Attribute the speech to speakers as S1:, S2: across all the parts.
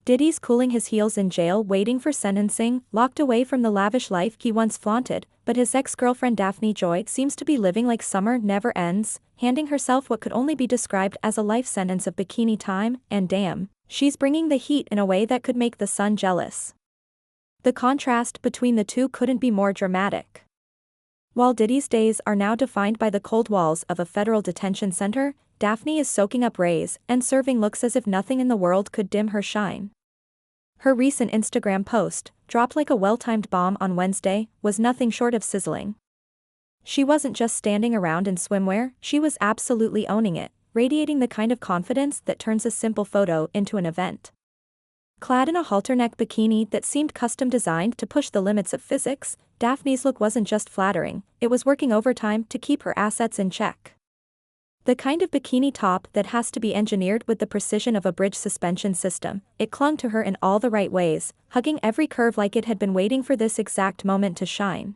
S1: Diddy's cooling his heels in jail waiting for sentencing, locked away from the lavish life he once flaunted, but his ex-girlfriend Daphne Joy seems to be living like summer never ends, handing herself what could only be described as a life sentence of bikini time, and damn, she's bringing the heat in a way that could make the sun jealous. The contrast between the two couldn't be more dramatic. While Diddy's days are now defined by the cold walls of a federal detention center, Daphne is soaking up rays and serving looks as if nothing in the world could dim her shine. Her recent Instagram post, dropped like a well-timed bomb on Wednesday, was nothing short of sizzling. She wasn't just standing around in swimwear, she was absolutely owning it, radiating the kind of confidence that turns a simple photo into an event. Clad in a halter-neck bikini that seemed custom-designed to push the limits of physics, Daphne's look wasn't just flattering, it was working overtime to keep her assets in check. The kind of bikini top that has to be engineered with the precision of a bridge suspension system, it clung to her in all the right ways, hugging every curve like it had been waiting for this exact moment to shine.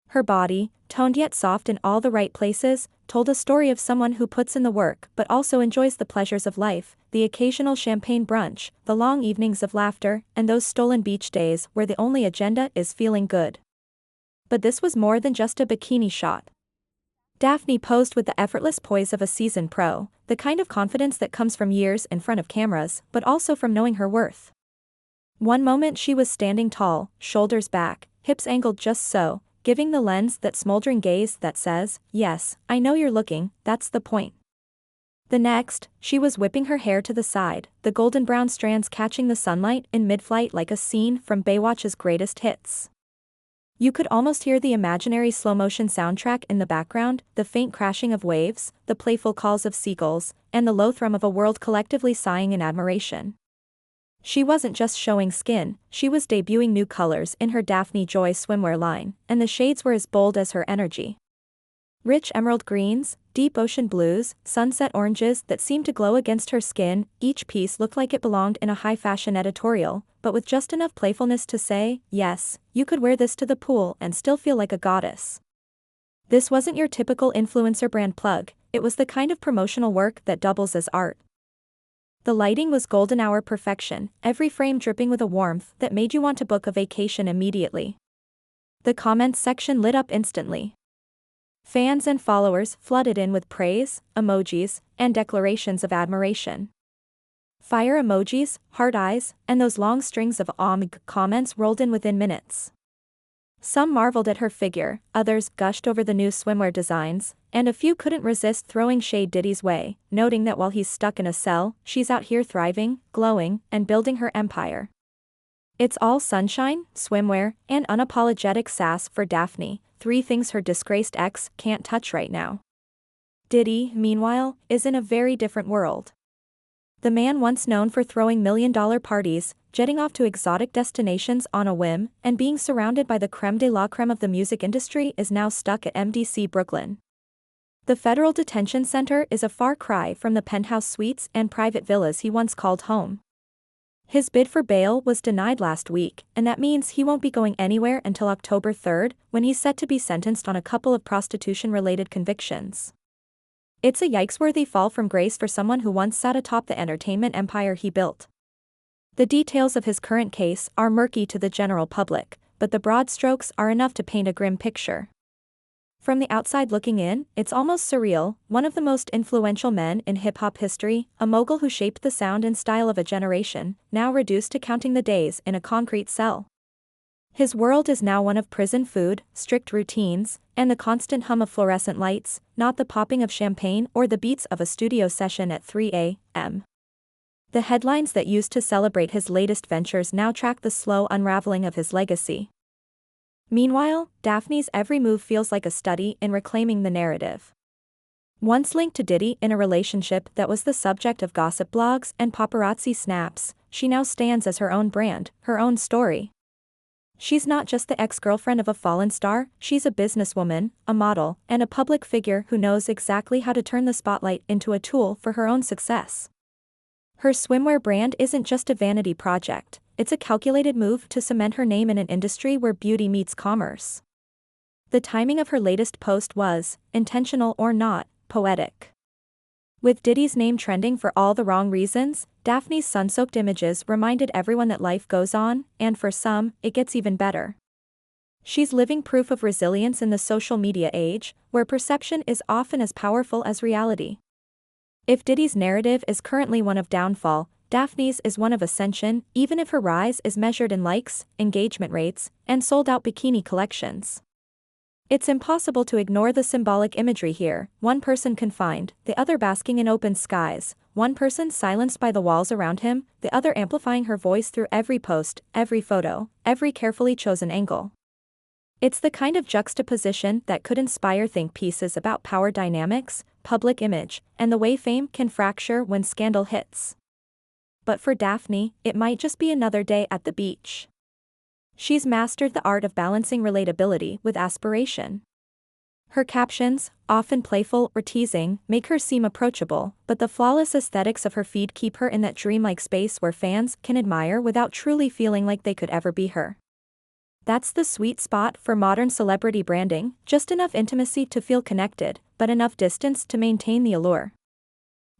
S1: Her body, toned yet soft in all the right places, told a story of someone who puts in the work but also enjoys the pleasures of life, the occasional champagne brunch, the long evenings of laughter, and those stolen beach days where the only agenda is feeling good. But this was more than just a bikini shot. Daphne posed with the effortless poise of a seasoned pro, the kind of confidence that comes from years in front of cameras, but also from knowing her worth. One moment she was standing tall, shoulders back, hips angled just so, giving the lens that smoldering gaze that says, "Yes, I know you're looking, that's the point." The next, she was whipping her hair to the side, the golden brown strands catching the sunlight in mid-flight like a scene from Baywatch's greatest hits. You could almost hear the imaginary slow-motion soundtrack in the background, the faint crashing of waves, the playful calls of seagulls, and the low thrum of a world collectively sighing in admiration. She wasn't just showing skin, she was debuting new colors in her Daphne Joy swimwear line, and the shades were as bold as her energy. Rich emerald greens, deep ocean blues, sunset oranges that seemed to glow against her skin, each piece looked like it belonged in a high-fashion editorial, but with just enough playfulness to say, yes, you could wear this to the pool and still feel like a goddess. This wasn't your typical influencer brand plug, it was the kind of promotional work that doubles as art. The lighting was golden hour perfection, every frame dripping with a warmth that made you want to book a vacation immediately. The comments section lit up instantly. Fans and followers flooded in with praise, emojis, and declarations of admiration. Fire emojis, heart eyes, and those long strings of "omg" comments rolled in within minutes. Some marveled at her figure, others gushed over the new swimwear designs, and a few couldn't resist throwing shade Diddy's way, noting that while he's stuck in a cell, she's out here thriving, glowing, and building her empire. It's all sunshine, swimwear, and unapologetic sass for Daphne, three things her disgraced ex can't touch right now. Diddy, meanwhile, is in a very different world. The man once known for throwing million-dollar parties, jetting off to exotic destinations on a whim, and being surrounded by the creme de la creme of the music industry is now stuck at MDC Brooklyn. The federal detention center is a far cry from the penthouse suites and private villas he once called home. His bid for bail was denied last week, and that means he won't be going anywhere until October 3rd, when he's set to be sentenced on a couple of prostitution-related convictions. It's a yikes-worthy fall from grace for someone who once sat atop the entertainment empire he built. The details of his current case are murky to the general public, but the broad strokes are enough to paint a grim picture. From the outside looking in, it's almost surreal, one of the most influential men in hip-hop history, a mogul who shaped the sound and style of a generation, now reduced to counting the days in a concrete cell. His world is now one of prison food, strict routines, and the constant hum of fluorescent lights, not the popping of champagne or the beats of a studio session at 3 a.m. The headlines that used to celebrate his latest ventures now track the slow unraveling of his legacy. Meanwhile, Daphne's every move feels like a study in reclaiming the narrative. Once linked to Diddy in a relationship that was the subject of gossip blogs and paparazzi snaps, she now stands as her own brand, her own story. She's not just the ex-girlfriend of a fallen star, she's a businesswoman, a model, and a public figure who knows exactly how to turn the spotlight into a tool for her own success. Her swimwear brand isn't just a vanity project, it's a calculated move to cement her name in an industry where beauty meets commerce. The timing of her latest post was, intentional or not, poetic. With Diddy's name trending for all the wrong reasons, Daphne's sun-soaked images reminded everyone that life goes on, and for some, it gets even better. She's living proof of resilience in the social media age, where perception is often as powerful as reality. If Diddy's narrative is currently one of downfall, Daphne's is one of ascension, even if her rise is measured in likes, engagement rates, and sold-out bikini collections. It's impossible to ignore the symbolic imagery here, one person confined, the other basking in open skies, one person silenced by the walls around him, the other amplifying her voice through every post, every photo, every carefully chosen angle. It's the kind of juxtaposition that could inspire think pieces about power dynamics, public image, and the way fame can fracture when scandal hits. But for Daphne, it might just be another day at the beach. She's mastered the art of balancing relatability with aspiration. Her captions, often playful or teasing, make her seem approachable, but the flawless aesthetics of her feed keep her in that dreamlike space where fans can admire without truly feeling like they could ever be her. That's the sweet spot for modern celebrity branding, just enough intimacy to feel connected, but enough distance to maintain the allure.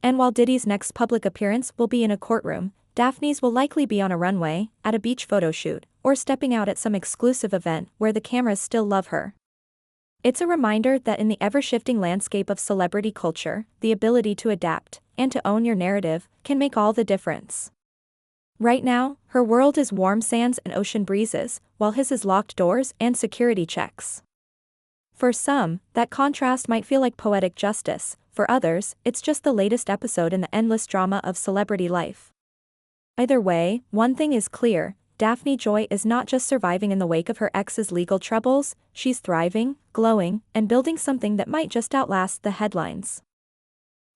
S1: And while Diddy's next public appearance will be in a courtroom, Daphne's will likely be on a runway, at a beach photo shoot, or stepping out at some exclusive event where the cameras still love her. It's a reminder that in the ever-shifting landscape of celebrity culture, the ability to adapt, and to own your narrative, can make all the difference. Right now, her world is warm sands and ocean breezes, while his is locked doors and security checks. For some, that contrast might feel like poetic justice, for others, it's just the latest episode in the endless drama of celebrity life. Either way, one thing is clear, Daphne Joy is not just surviving in the wake of her ex's legal troubles, she's thriving, glowing, and building something that might just outlast the headlines.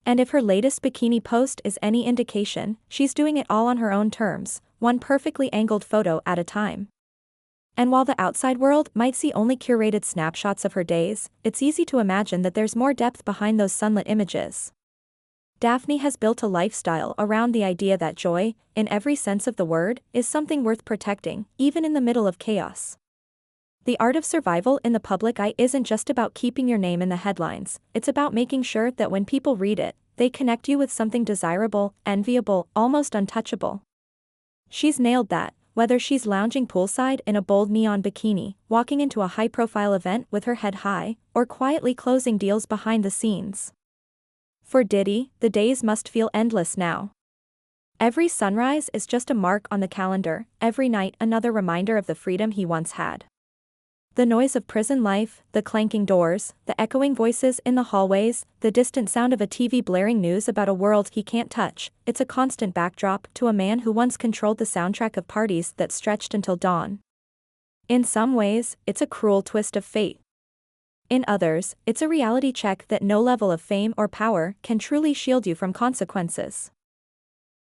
S1: And if her latest bikini post is any indication, she's doing it all on her own terms, one perfectly angled photo at a time. And while the outside world might see only curated snapshots of her days, it's easy to imagine that there's more depth behind those sunlit images. Daphne has built a lifestyle around the idea that joy, in every sense of the word, is something worth protecting, even in the middle of chaos. The art of survival in the public eye isn't just about keeping your name in the headlines, it's about making sure that when people read it, they connect you with something desirable, enviable, almost untouchable. She's nailed that, whether she's lounging poolside in a bold neon bikini, walking into a high-profile event with her head high, or quietly closing deals behind the scenes. For Diddy, the days must feel endless now. Every sunrise is just a mark on the calendar, every night another reminder of the freedom he once had. The noise of prison life, the clanking doors, the echoing voices in the hallways, the distant sound of a TV blaring news about a world he can't touch, it's a constant backdrop to a man who once controlled the soundtrack of parties that stretched until dawn. In some ways, it's a cruel twist of fate. In others, it's a reality check that no level of fame or power can truly shield you from consequences.